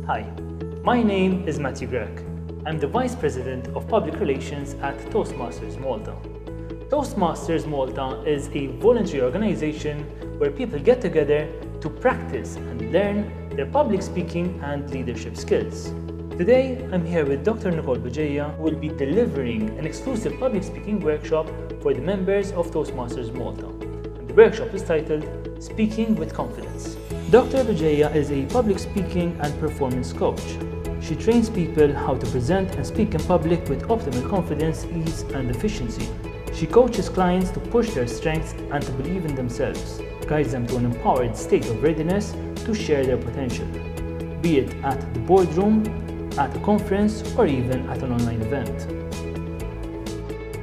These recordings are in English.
Hi, my name is Matthew Grech. I'm the Vice President of Public Relations at Toastmasters Malta. Toastmasters Malta is a voluntary organization where people get together to practice and learn their public speaking and leadership skills. Today, I'm here with Dr. Nicole Bugeja, who will be delivering an exclusive public speaking workshop for the members of Toastmasters Malta. And the workshop is titled Speaking with Confidence. Dr. Bugeja is a public speaking and performance coach. She trains people how to present and speak in public with optimal confidence, ease, and efficiency. She coaches clients to push their strengths and to believe in themselves, guides them to an empowered state of readiness to share their potential, be it at the boardroom, at a conference, or even at an online event.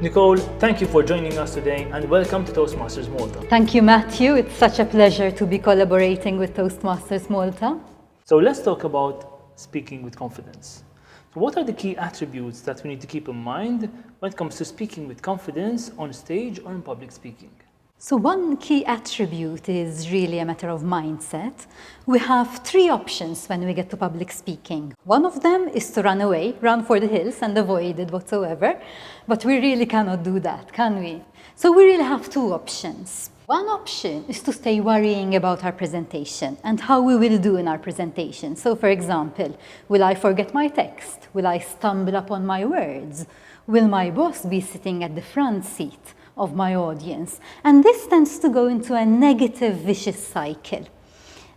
Nicole, thank you for joining us today and welcome to Toastmasters Malta. Thank you, Matthew. It's such a pleasure to be collaborating with Toastmasters Malta. So let's talk about speaking with confidence. So what are the key attributes that we need to keep in mind when it comes to speaking with confidence on stage or in public speaking? So one key attribute is really a matter of mindset. We have three options when we get to public speaking. One of them is to run away, run for the hills and avoid it whatsoever. But we really cannot do that, can we? So we really have two options. One option is to stay worrying about our presentation and how we will do in our presentation. So for example, will I forget my text? Will I stumble upon my words? Will my boss be sitting at the front seat of my audience? And this tends to go into a negative vicious cycle.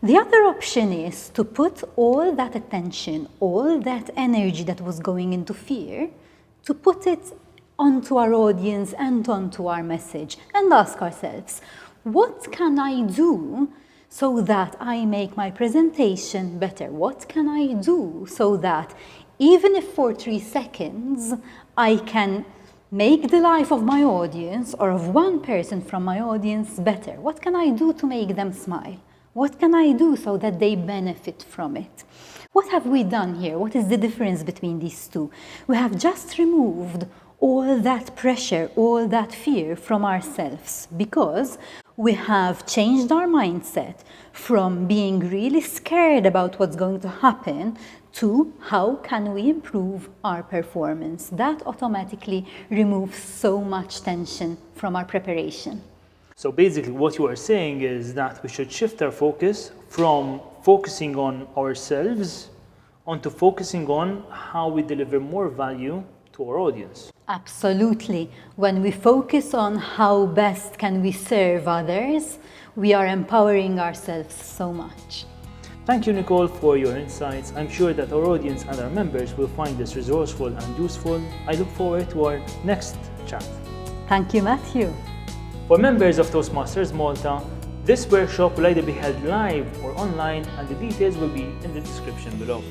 The other option is to put all that attention, all that energy that was going into fear, to put it onto our audience and onto our message and ask ourselves, what can I do so that I make my presentation better? What can I do so that even if for 3 seconds I can make the life of my audience or of one person from my audience better? What can I do to make them smile? What can I do so that they benefit from it? What have we done here? What is the difference between these two? We have just removed all that pressure, all that fear from ourselves because we have changed our mindset from being really scared about what's going to happen to how can we improve our performance. That automatically removes so much tension from our preparation. So basically what you are saying is that we should shift our focus from focusing on ourselves onto focusing on how we deliver more value to our audience. Absolutely. When we focus on how best can we serve others, we are empowering ourselves so much. Thank you, Nicole, for your insights. I'm sure that our audience and our members will find this resourceful and useful. I look forward to our next chat. Thank you, Matthew. For members of Toastmasters Malta, this workshop will either be held live or online, and the details will be in the description below.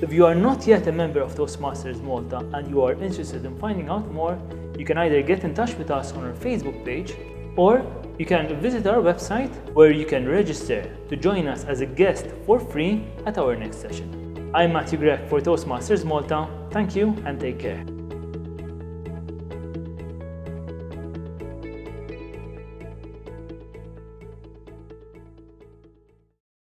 If you are not yet a member of Toastmasters Malta and you are interested in finding out more, you can either get in touch with us on our Facebook page or you can visit our website where you can register to join us as a guest for free at our next session. I'm Matthew Grech for Toastmasters Malta. Thank you and take care.